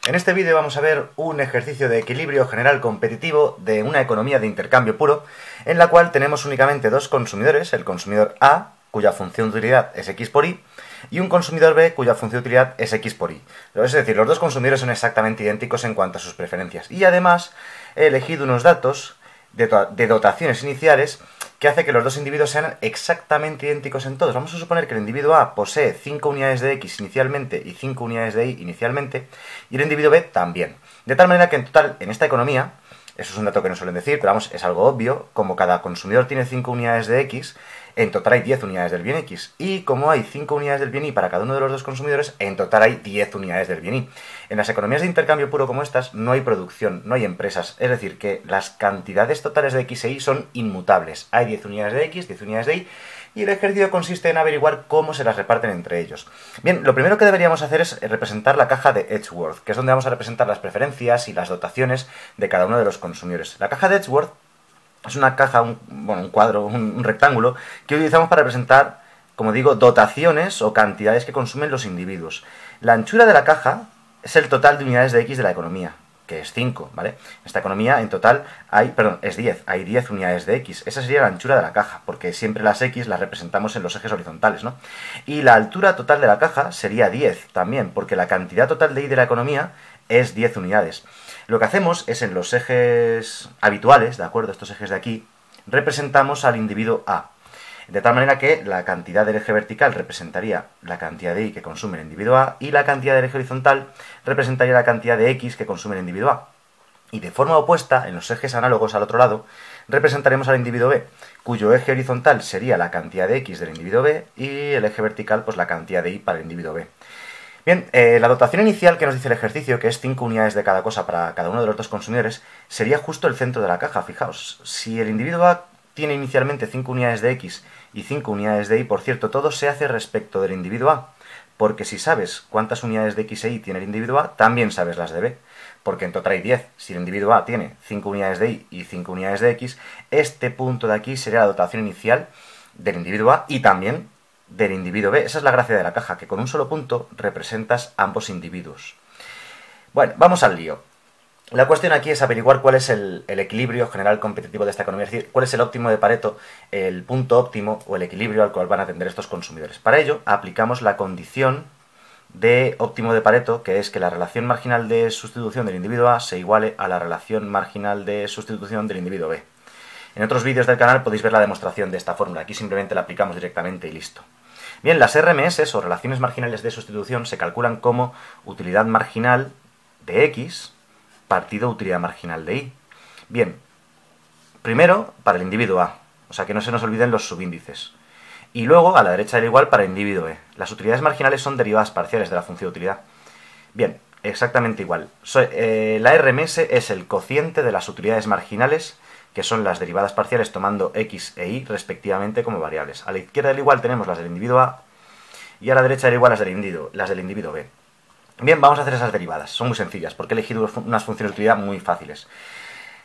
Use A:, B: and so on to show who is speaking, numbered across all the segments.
A: En este vídeo vamos a ver un ejercicio de equilibrio general competitivo de una economía de intercambio puro, en la cual tenemos únicamente dos consumidores, el consumidor A, cuya función de utilidad es X por Y, y un consumidor B, cuya función de utilidad es X por Y. Es decir, los dos consumidores son exactamente idénticos en cuanto a sus preferencias. Y además he elegido unos datos de dotaciones iniciales que hace que los dos individuos sean exactamente idénticos en todos. Vamos a suponer que el individuo A posee 5 unidades de X inicialmente y 5 unidades de Y inicialmente, y el individuo B también. De tal manera que en total, en esta economía, eso es un dato que no suelen decir, pero vamos, es algo obvio, como cada consumidor tiene 5 unidades de X, en total hay 10 unidades del bien X. Y como hay 5 unidades del bien Y para cada uno de los dos consumidores, en total hay 10 unidades del bien Y. En las economías de intercambio puro como estas, no hay producción, no hay empresas. Es decir, que las cantidades totales de X e Y son inmutables. Hay 10 unidades de X, 10 unidades de Y, y el ejercicio consiste en averiguar cómo se las reparten entre ellos. Bien, lo primero que deberíamos hacer es representar la caja de Edgeworth, que es donde vamos a representar las preferencias y las dotaciones de cada uno de los consumidores. La caja de Edgeworth es una caja, un cuadro, un rectángulo, que utilizamos para representar, como digo, dotaciones o cantidades que consumen los individuos. La anchura de la caja es el total de unidades de X de la economía, que es 5, ¿vale? Esta economía en total es 10, hay 10 unidades de X. Esa sería la anchura de la caja, porque siempre las X las representamos en los ejes horizontales, ¿no? Y la altura total de la caja sería 10 también, porque la cantidad total de Y de la economía es 10 unidades. Lo que hacemos es en los ejes habituales, ¿de acuerdo? Estos ejes de aquí, representamos al individuo A. De tal manera que la cantidad del eje vertical representaría la cantidad de Y que consume el individuo A y la cantidad del eje horizontal representaría la cantidad de X que consume el individuo A. Y de forma opuesta, en los ejes análogos al otro lado, representaremos al individuo B, cuyo eje horizontal sería la cantidad de X del individuo B y el eje vertical, pues la cantidad de Y para el individuo B. Bien, la dotación inicial que nos dice el ejercicio, que es 5 unidades de cada cosa para cada uno de los dos consumidores, sería justo el centro de la caja. Fijaos, si el individuo A tiene inicialmente 5 unidades de X y 5 unidades de Y, por cierto, todo se hace respecto del individuo A, porque si sabes cuántas unidades de X e Y tiene el individuo A, también sabes las de B, porque en total hay 10. Si el individuo A tiene 5 unidades de Y y 5 unidades de X, este punto de aquí sería la dotación inicial del individuo A y también del individuo B. Esa es la gracia de la caja, que con un solo punto representas ambos individuos. Bueno, vamos al lío. La cuestión aquí es averiguar cuál es el equilibrio general competitivo de esta economía, es decir, cuál es el óptimo de Pareto, el punto óptimo o el equilibrio al cual van a atender estos consumidores. Para ello, aplicamos la condición de óptimo de Pareto, que es que la relación marginal de sustitución del individuo A se iguale a la relación marginal de sustitución del individuo B. En otros vídeos del canal podéis ver la demostración de esta fórmula, aquí simplemente la aplicamos directamente y listo. Bien, las RMS o relaciones marginales de sustitución se calculan como utilidad marginal de X partido utilidad marginal de Y. Bien, primero para el individuo A, o sea que no se nos olviden los subíndices. Y luego a la derecha del igual para el individuo E. Las utilidades marginales son derivadas parciales de la función de utilidad. Bien, exactamente igual. La RMS es el cociente de las utilidades marginales, que son las derivadas parciales tomando X e Y respectivamente como variables. A la izquierda del igual tenemos las del individuo A y a la derecha del igual las del individuo B. Bien, vamos a hacer esas derivadas. Son muy sencillas porque he elegido unas funciones de utilidad muy fáciles.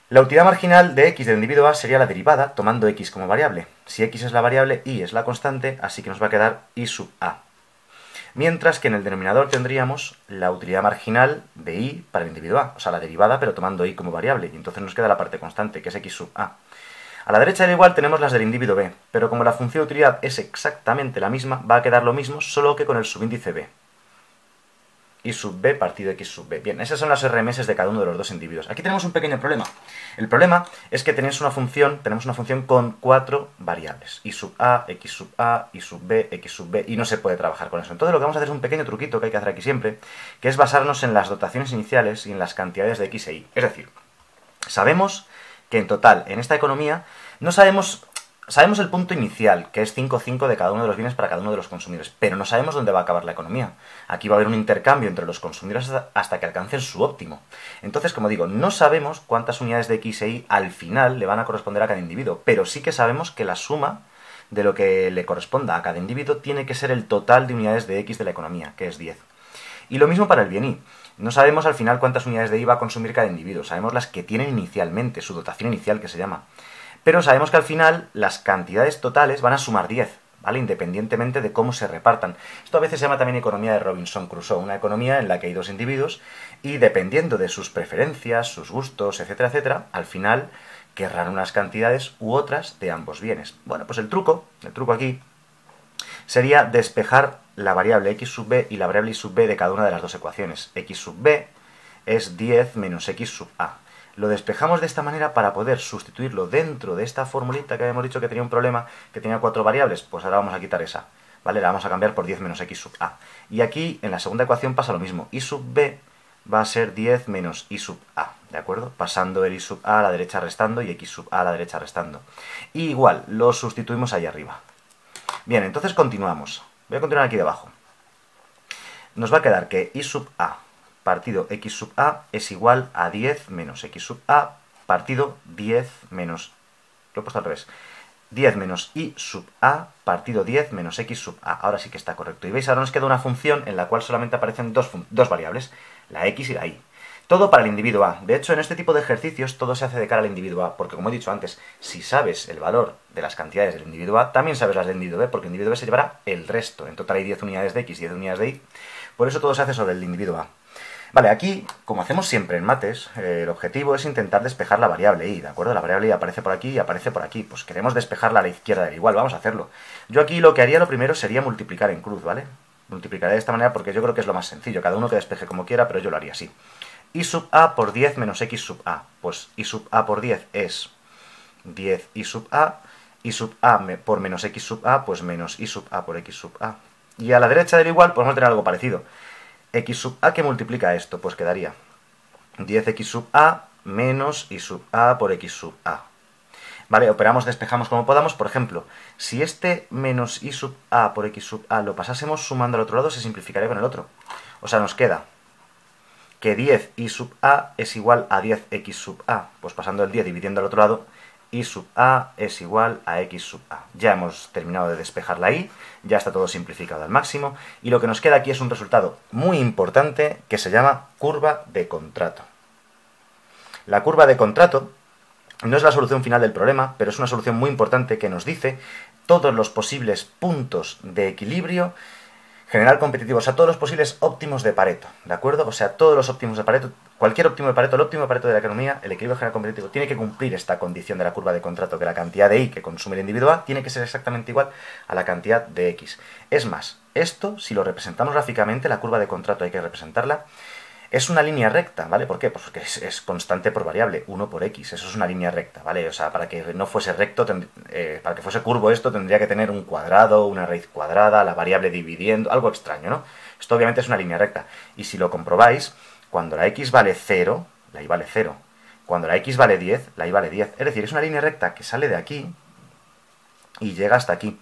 A: La utilidad marginal de X del individuo A sería la derivada tomando X como variable. Si X es la variable, Y es la constante, así que nos va a quedar Y sub A. Mientras que en el denominador tendríamos la utilidad marginal de Y para el individuo A, o sea, la derivada pero tomando Y como variable, y entonces nos queda la parte constante, que es X sub A. A la derecha del igual tenemos las del individuo B, pero como la función de utilidad es exactamente la misma, va a quedar lo mismo, solo que con el subíndice B. Y sub B partido X sub B. Bien, esas son las RMS de cada uno de los dos individuos. Aquí tenemos un pequeño problema. El problema es que tenemos una función con 4 variables. Y sub A, X sub A, Y sub B, X sub B, y no se puede trabajar con eso. Entonces lo que vamos a hacer es un pequeño truquito que hay que hacer aquí siempre, que es basarnos en las dotaciones iniciales y en las cantidades de X e Y. Es decir, sabemos que en total, en esta economía, no sabemos el punto inicial, que es 5,5 de cada uno de los bienes para cada uno de los consumidores, pero no sabemos dónde va a acabar la economía. Aquí va a haber un intercambio entre los consumidores hasta que alcancen su óptimo. Entonces, como digo, no sabemos cuántas unidades de X e Y al final le van a corresponder a cada individuo, pero sí que sabemos que la suma de lo que le corresponda a cada individuo tiene que ser el total de unidades de X de la economía, que es 10. Y lo mismo para el bien Y. No sabemos al final cuántas unidades de Y va a consumir cada individuo, sabemos las que tienen inicialmente, su dotación inicial que se llama. Pero sabemos que al final las cantidades totales van a sumar 10. ¿vale? Independientemente de cómo se repartan. Esto a veces se llama también economía de Robinson Crusoe, una economía en la que hay dos individuos y dependiendo de sus preferencias, sus gustos, etcétera, etcétera, al final querrán unas cantidades u otras de ambos bienes. Bueno, pues el truco aquí sería despejar la variable x sub b y la variable y sub b de cada una de las dos ecuaciones. X sub b es 10 menos x sub a. Lo despejamos de esta manera para poder sustituirlo dentro de esta formulita que habíamos dicho que tenía un problema, que tenía 4 variables. Pues ahora vamos a quitar esa, ¿vale? La vamos a cambiar por 10 menos x sub a. Y aquí, en la segunda ecuación, pasa lo mismo. Y sub b va a ser 10 menos y sub a, ¿de acuerdo? Pasando el y sub a la derecha restando y x sub a la derecha restando. Y igual, lo sustituimos ahí arriba. Bien, entonces continuamos. Voy a continuar aquí debajo. Nos va a quedar que y sub a partido x sub a es igual a 10 menos x sub a partido 10 menos... Lo he puesto al revés. 10 menos y sub a partido 10 menos x sub a. Ahora sí que está correcto. Y veis, ahora nos queda una función en la cual solamente aparecen dos variables, la x y la y. Todo para el individuo a. De hecho, en este tipo de ejercicios todo se hace de cara al individuo a, porque como he dicho antes, si sabes el valor de las cantidades del individuo a, también sabes las del individuo b, porque el individuo b se llevará el resto. En total hay 10 unidades de x y 10 unidades de y. Por eso todo se hace sobre el individuo a. Vale, aquí, como hacemos siempre en mates, el objetivo es intentar despejar la variable y, ¿de acuerdo? La variable y aparece por aquí y aparece por aquí. Pues queremos despejarla a la izquierda del igual, vamos a hacerlo. Yo aquí lo que haría lo primero sería multiplicar en cruz, ¿vale? Multiplicaré de esta manera porque yo creo que es lo más sencillo. Cada uno que despeje como quiera, pero yo lo haría así. Y sub a por 10 menos x sub a. Pues y sub a por 10 es 10 y sub a. Y sub a por menos x sub a, pues menos y sub a por x sub a. Y a la derecha del igual, pues vamos a tener algo parecido. X sub a que multiplica esto, pues quedaría 10x sub a menos y sub a por x sub a. Vale, operamos, despejamos como podamos. Por ejemplo, si este menos y sub a por x sub a lo pasásemos sumando al otro lado, se simplificaría con el otro. O sea, nos queda que 10 y sub a es igual a 10x sub a. Pues pasando el 10 dividiendo al otro lado, y sub a es igual a x sub a. Ya hemos terminado de despejar la y, ya está todo simplificado al máximo, y lo que nos queda aquí es un resultado muy importante que se llama curva de contrato. La curva de contrato no es la solución final del problema, pero es una solución muy importante que nos dice todos los posibles puntos de equilibrio general competitivo, o sea, todos los posibles óptimos de Pareto, ¿de acuerdo? O sea, todos los óptimos de Pareto, cualquier óptimo de Pareto, el óptimo de Pareto de la economía, el equilibrio general competitivo, tiene que cumplir esta condición de la curva de contrato, que la cantidad de y que consume el individuo A tiene que ser exactamente igual a la cantidad de x. Es más, esto, si lo representamos gráficamente, la curva de contrato hay que representarla, es una línea recta, ¿vale? ¿Por qué? Pues porque es constante por variable, 1 por x, eso es una línea recta, ¿vale? O sea, para que no fuese recto, para que fuese curvo esto, tendría que tener un cuadrado, una raíz cuadrada, la variable dividiendo, algo extraño, ¿no? Esto obviamente es una línea recta, y si lo comprobáis, cuando la x vale 0, la y vale 0, cuando la x vale 10, la y vale 10, es decir, es una línea recta que sale de aquí y llega hasta aquí.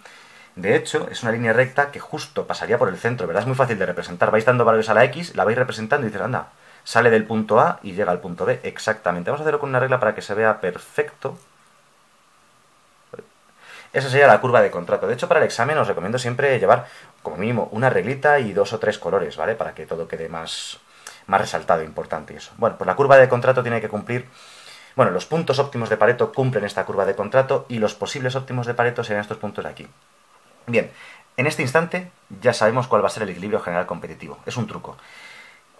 A: De hecho, es una línea recta que justo pasaría por el centro, ¿verdad? Es muy fácil de representar. Vais dando valores a la x, la vais representando y dices, anda, sale del punto A y llega al punto B. Exactamente. Vamos a hacerlo con una regla para que se vea perfecto. Esa sería la curva de contrato. De hecho, para el examen os recomiendo siempre llevar, como mínimo, una reglita y 2 o 3 colores, ¿vale? Para que todo quede más resaltado, importante y eso. Bueno, pues la curva de contrato tiene que cumplir... Bueno, los puntos óptimos de Pareto cumplen esta curva de contrato y los posibles óptimos de Pareto serían estos puntos de aquí. Bien, en este instante ya sabemos cuál va a ser el equilibrio general competitivo. Es un truco.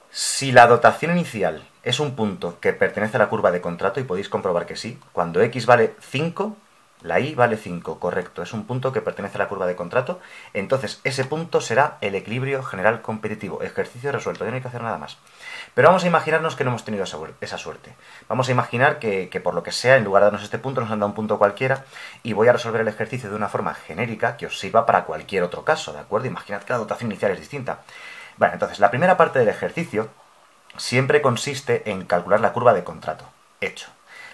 A: Si la dotación inicial es un punto que pertenece a la curva de contrato, y podéis comprobar que sí, cuando x vale 5, la y vale 5, correcto, es un punto que pertenece a la curva de contrato, entonces ese punto será el equilibrio general competitivo. Ejercicio resuelto, ya no hay que hacer nada más. Pero vamos a imaginarnos que no hemos tenido esa suerte. Vamos a imaginar que por lo que sea, en lugar de darnos este punto, nos han dado un punto cualquiera, y voy a resolver el ejercicio de una forma genérica que os sirva para cualquier otro caso, ¿de acuerdo? Imaginad que la dotación inicial es distinta. Bueno, entonces, la primera parte del ejercicio siempre consiste en calcular la curva de contrato. Hecho.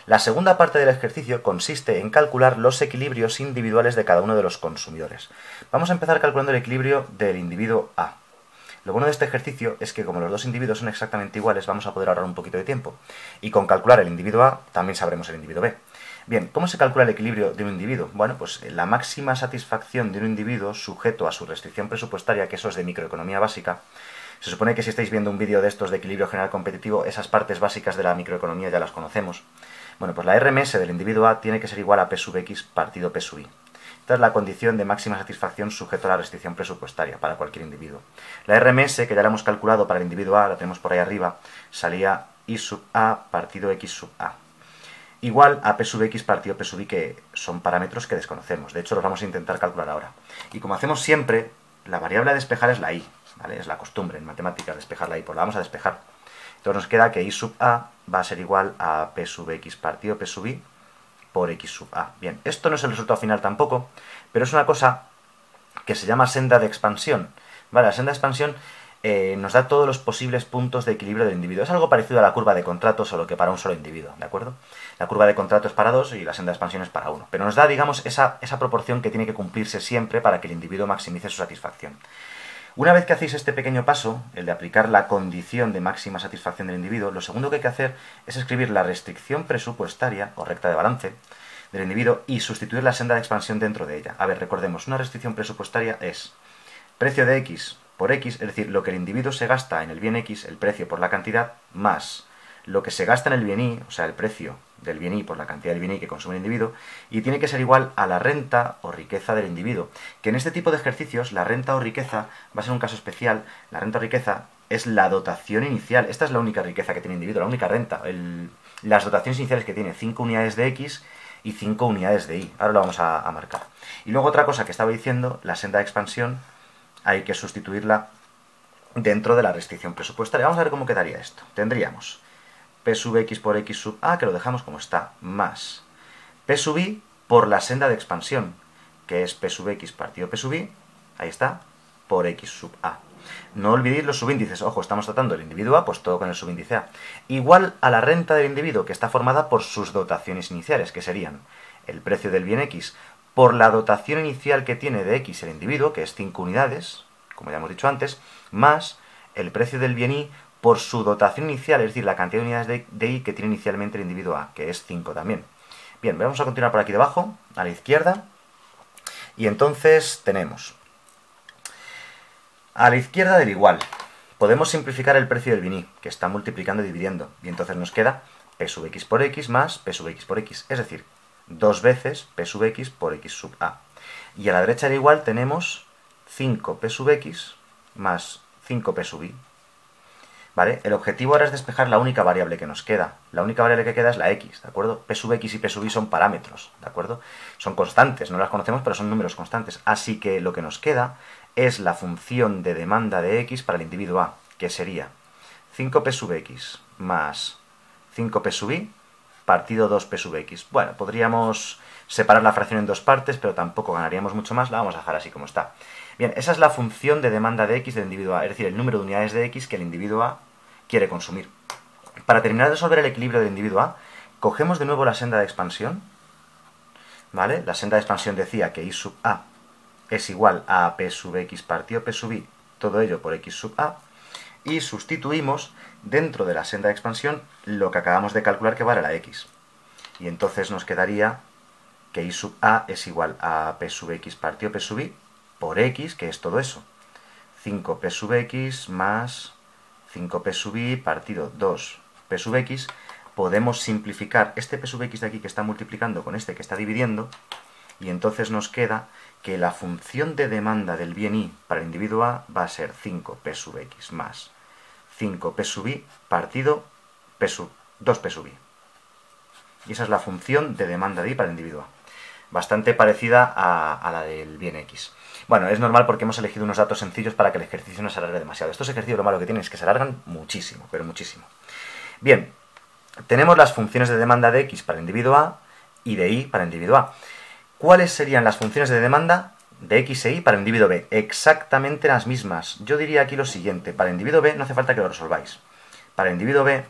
A: La segunda parte del ejercicio consiste en calcular los equilibrios individuales de cada uno de los consumidores. Vamos a empezar calculando el equilibrio del individuo A. Lo bueno de este ejercicio es que como los dos individuos son exactamente iguales, vamos a poder ahorrar un poquito de tiempo. Y con calcular el individuo A, también sabremos el individuo B. Bien, ¿cómo se calcula el equilibrio de un individuo? Bueno, pues la máxima satisfacción de un individuo sujeto a su restricción presupuestaria, que eso es de microeconomía básica. Se supone que si estáis viendo un vídeo de estos de equilibrio general competitivo, esas partes básicas de la microeconomía ya las conocemos. Bueno, pues la RMS del individuo A tiene que ser igual a P sub X partido P sub Y. Esta es la condición de máxima satisfacción sujeto a la restricción presupuestaria para cualquier individuo. La RMS, que ya la hemos calculado para el individuo A, la tenemos por ahí arriba, salía I sub A partido X sub A. Igual a P sub X partido P sub I, que son parámetros que desconocemos. De hecho, los vamos a intentar calcular ahora. Y como hacemos siempre, la variable a despejar es la I, ¿vale? Es la costumbre en matemáticas despejar la I, pues la vamos a despejar. Entonces nos queda que I sub A va a ser igual a P sub X partido P sub I por X sub A. Bien, esto no es el resultado final tampoco, pero es una cosa que se llama senda de expansión. ¿Vale? La senda de expansión nos da todos los posibles puntos de equilibrio del individuo. Es algo parecido a la curva de contrato, solo que para un solo individuo, ¿de acuerdo? La curva de contrato es para 2 y la senda de expansión es para 1. Pero nos da, digamos, esa proporción que tiene que cumplirse siempre para que el individuo maximice su satisfacción. Una vez que hacéis este pequeño paso, el de aplicar la condición de máxima satisfacción del individuo, lo segundo que hay que hacer es escribir la restricción presupuestaria, o recta de balance, del individuo y sustituir la senda de expansión dentro de ella. A ver, recordemos, una restricción presupuestaria es precio de X por X, es decir, lo que el individuo se gasta en el bien X, el precio por la cantidad, más lo que se gasta en el bien Y, o sea, el precio del bien Y por la cantidad del bien Y que consume el individuo, y tiene que ser igual a la renta o riqueza del individuo. Que en este tipo de ejercicios, la renta o riqueza va a ser un caso especial. La renta o riqueza es la dotación inicial. Esta es la única riqueza que tiene el individuo, la única renta. Las dotaciones iniciales que tiene, 5 unidades de X y 5 unidades de Y. Ahora lo vamos a marcar. Y luego otra cosa que estaba diciendo, la senda de expansión, hay que sustituirla dentro de la restricción presupuestaria. Vamos a ver cómo quedaría esto. Tendríamos P sub X por X sub A, que lo dejamos como está, más P sub I por la senda de expansión, que es P sub X partido P sub I, ahí está, por X sub A. No olvidéis los subíndices, ojo, estamos tratando el individuo A, pues todo con el subíndice A. Igual a la renta del individuo, que está formada por sus dotaciones iniciales, que serían el precio del bien X por la dotación inicial que tiene de X el individuo, que es 5 unidades, como ya hemos dicho antes, más el precio del bien Y por su dotación inicial, es decir, la cantidad de unidades de Y que tiene inicialmente el individuo A, que es 5 también. Bien, vamos a continuar por aquí debajo, a la izquierda, y entonces tenemos a la izquierda del igual. Podemos simplificar el precio del bien Y, que está multiplicando y dividiendo, y entonces nos queda P sub X por X más P sub X por X, es decir, 2 veces P sub X por X sub A. Y a la derecha del igual tenemos 5P sub X más 5P sub Y. ¿Vale? El objetivo ahora es despejar la única variable que nos queda. La única variable que queda es la X, ¿de acuerdo? P sub X y P sub Y son parámetros, ¿de acuerdo? Son constantes, no las conocemos, pero son números constantes. Así que lo que nos queda es la función de demanda de X para el individuo A, que sería 5P sub X más 5P sub Y partido 2P sub X. Bueno, podríamos separar la fracción en dos partes, pero tampoco ganaríamos mucho más. La vamos a dejar así como está. Bien, esa es la función de demanda de X del individuo A, es decir, el número de unidades de X que el individuo A quiere consumir. Para terminar de resolver el equilibrio del individuo A, cogemos de nuevo la senda de expansión, ¿vale? La senda de expansión decía que I sub A es igual a P sub X partido P sub Y, todo ello por X sub A, y sustituimos dentro de la senda de expansión lo que acabamos de calcular que vale la X. Y entonces nos quedaría que I sub A es igual a P sub X partido P sub Y por X, que es todo eso. 5P sub X más 5P sub Y partido 2P sub X. Podemos simplificar este P sub X de aquí que está multiplicando con este que está dividiendo, y entonces nos queda que la función de demanda del bien Y para el individuo A va a ser 5P sub X más 5P sub Y partido 2P sub Y. Y esa es la función de demanda de Y para el individuo A. Bastante parecida a la del bien X. Bueno, es normal porque hemos elegido unos datos sencillos para que el ejercicio no se alargue demasiado. Estos ejercicios lo malo que tienen es que se alargan muchísimo, pero muchísimo. Bien, tenemos las funciones de demanda de X para el individuo A y de Y para el individuo A. ¿Cuáles serían las funciones de demanda de X e Y para el individuo B? Exactamente las mismas. Yo diría aquí lo siguiente. Para el individuo B no hace falta que lo resolváis. Para el individuo B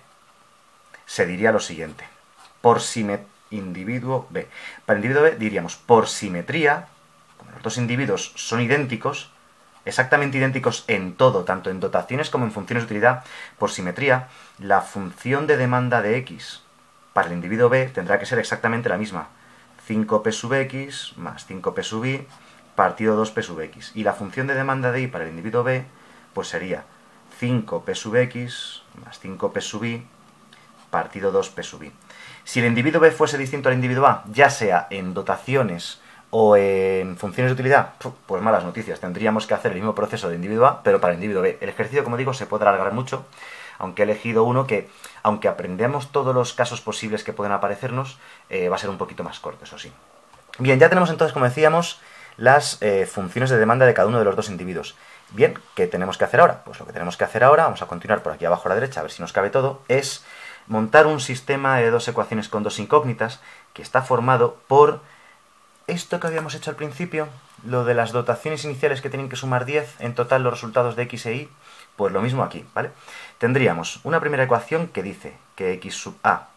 A: se diría lo siguiente. Individuo B. Para el individuo B diríamos por simetría, como los dos individuos son idénticos, exactamente idénticos en todo, tanto en dotaciones como en funciones de utilidad, por simetría, la función de demanda de X para el individuo B tendrá que ser exactamente la misma. 5P sub X más 5P sub Y partido 2P sub X. Y la función de demanda de Y para el individuo B pues sería 5P sub X más 5P sub Y partido 2P sub Y. Si el individuo B fuese distinto al individuo A, ya sea en dotaciones O en funciones de utilidad, pues malas noticias. Tendríamos que hacer el mismo proceso de individuo A, pero para el individuo B. El ejercicio, como digo, se puede alargar mucho, aunque he elegido uno que, aunque aprendemos todos los casos posibles que pueden aparecernos, va a ser un poquito más corto, eso sí. Bien, ya tenemos entonces, como decíamos, las funciones de demanda de cada uno de los dos individuos. Bien, ¿qué tenemos que hacer ahora? Pues lo que tenemos que hacer ahora, vamos a continuar por aquí abajo a la derecha, a ver si nos cabe todo, es montar un sistema de dos ecuaciones con dos incógnitas que está formado por esto que habíamos hecho al principio, lo de las dotaciones iniciales que tienen que sumar 10, en total los resultados de x e y, pues lo mismo aquí, ¿vale? Tendríamos una primera ecuación que dice que x sub a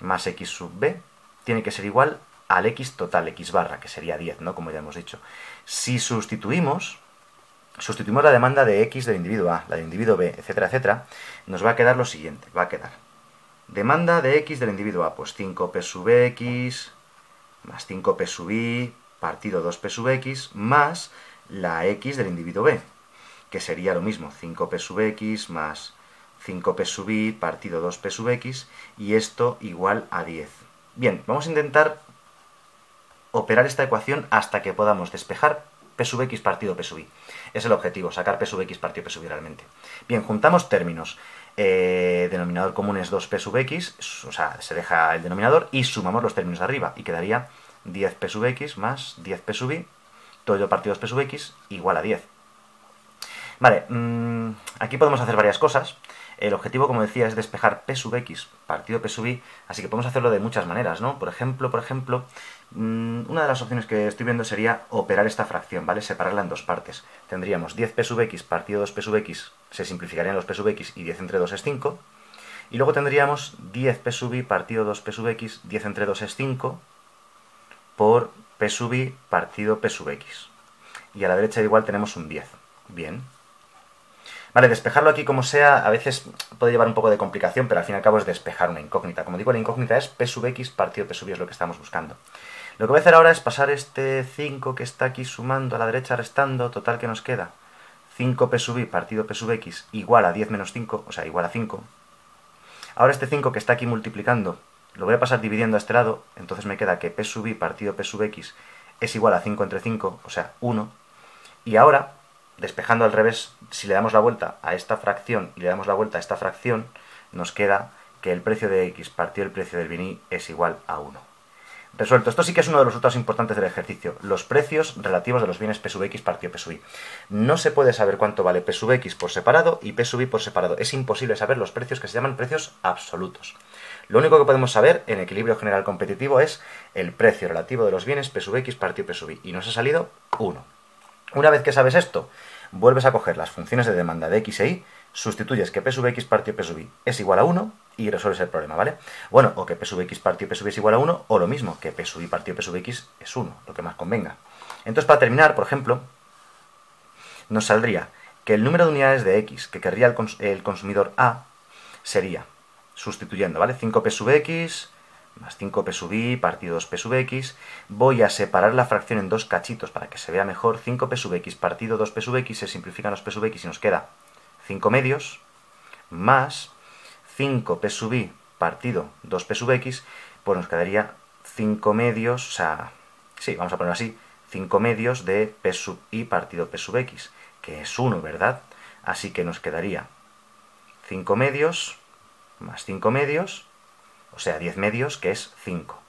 A: más x sub b tiene que ser igual al x total, x barra, que sería 10, ¿no? Como ya hemos dicho. Si sustituimos la demanda de x del individuo A, la del individuo B, etcétera, etcétera, nos va a quedar lo siguiente, va a quedar demanda de x del individuo A, pues 5p sub x más 5p sub y partido 2p sub x más la x del individuo B, que sería lo mismo, 5p sub x más 5p sub y partido 2p sub x, y esto igual a 10. Bien, vamos a intentar operar esta ecuación hasta que podamos despejar p sub x partido p sub y. Es el objetivo, sacar p sub x partido p sub y realmente. Bien, juntamos términos. Denominador común es 2p sub x, o sea, se deja el denominador y sumamos los términos de arriba y quedaría 10p sub x más 10p sub y, todo ello partido 2p sub x, igual a 10. Vale, aquí podemos hacer varias cosas. El objetivo, como decía, es despejar p sub x partido p sub y, así que podemos hacerlo de muchas maneras, ¿no? Por ejemplo, una de las opciones que estoy viendo sería operar esta fracción, ¿vale? Separarla en dos partes. Tendríamos 10p sub x partido 2p sub x, se simplificarían los p sub x y 10 entre 2 es 5. Y luego tendríamos 10p sub y partido 2p sub x, 10 entre 2 es 5, por p sub y partido p sub x. Y a la derecha igual tenemos un 10. Bien. Vale, despejarlo aquí como sea, a veces puede llevar un poco de complicación, pero al fin y al cabo es despejar una incógnita. Como digo, la incógnita es p sub x partido p sub y, es lo que estamos buscando. Lo que voy a hacer ahora es pasar este 5 que está aquí sumando a la derecha, restando, total que nos queda 5p sub y partido p sub x igual a 10 menos 5, o sea, igual a 5. Ahora este 5 que está aquí multiplicando, lo voy a pasar dividiendo a este lado, entonces me queda que p sub y partido p sub x es igual a 5 entre 5, o sea, 1. Y ahora, despejando al revés, si le damos la vuelta a esta fracción y le damos la vuelta a esta fracción, nos queda que el precio de x partido el precio del bien y es igual a 1. Resuelto. Esto sí que es uno de los resultados importantes del ejercicio. Los precios relativos de los bienes p sub x partido p sub y. No se puede saber cuánto vale p sub x por separado y p sub y por separado. Es imposible saber los precios que se llaman precios absolutos. Lo único que podemos saber en equilibrio general competitivo es el precio relativo de los bienes p sub x partido p sub y. Y nos ha salido 1. Una vez que sabes esto, vuelves a coger las funciones de demanda de x e y, sustituyes que p sub x partido p sub y es igual a 1 y resuelves el problema, ¿vale? Bueno, o que p sub x partido p sub y es igual a 1, o lo mismo, que p sub y partido p sub x es 1, lo que más convenga. Entonces, para terminar, por ejemplo, nos saldría que el número de unidades de x que querría el consumidor A sería, sustituyendo, ¿vale? 5p sub x más 5p sub y partido 2p sub x. Voy a separar la fracción en dos cachitos para que se vea mejor. 5p sub x partido 2p sub x, se simplifican los p sub x y nos queda 5 medios, más 5p sub y partido 2p sub x, pues nos quedaría 5 medios, o sea, sí, vamos a ponerlo así, 5 medios de p sub y partido p sub x, que es 1, ¿verdad? Así que nos quedaría 5 medios más 5 medios, o sea, 10 medios, que es 5.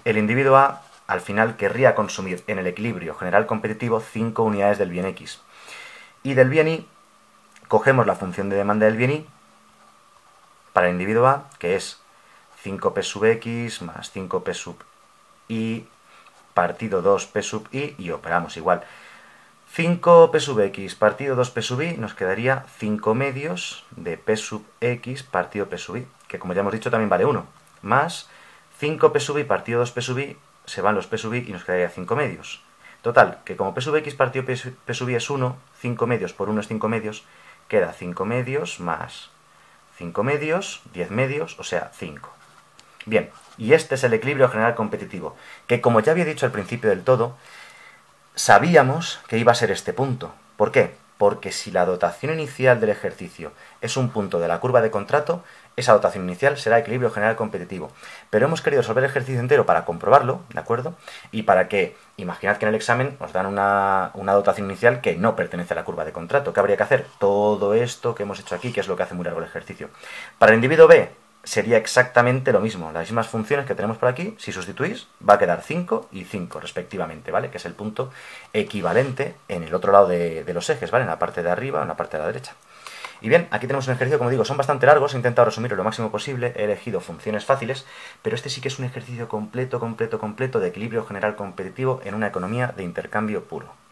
A: El individuo A, al final, querría consumir en el equilibrio general competitivo 5 unidades del bien X. Y del bien Y, cogemos la función de demanda del bien Y para el individuo A, que es 5p sub x más 5p sub y partido 2p sub y operamos igual. 5p sub x partido 2p sub y nos quedaría 5 medios de p sub x partido p sub y, que como ya hemos dicho también vale 1, más 5p sub y partido 2p sub y, se van los p sub y nos quedaría 5 medios. Total, que como p sub x partido p sub y es 1, 5 medios por 1 es 5 medios, queda 5 medios más 5 medios, 10 medios, o sea, 5. Bien, y este es el equilibrio general competitivo, que como ya había dicho al principio del todo, sabíamos que iba a ser este punto. ¿Por qué? porque si la dotación inicial del ejercicio es un punto de la curva de contrato, esa dotación inicial será equilibrio general competitivo. Pero hemos querido resolver el ejercicio entero para comprobarlo, ¿de acuerdo? Y para que, imaginad que en el examen os dan una dotación inicial que no pertenece a la curva de contrato. ¿Qué habría que hacer? Todo esto que hemos hecho aquí, que es lo que hace muy largo el ejercicio. Para el individuo B sería exactamente lo mismo, las mismas funciones que tenemos por aquí. Si sustituís, va a quedar 5 y 5 respectivamente, ¿vale? Que es el punto equivalente en el otro lado de los ejes, ¿vale? En la parte de arriba o en la parte de la derecha. Y bien, aquí tenemos un ejercicio, como digo, son bastante largos, he intentado resumirlo lo máximo posible, he elegido funciones fáciles, pero este sí que es un ejercicio completo de equilibrio general competitivo en una economía de intercambio puro.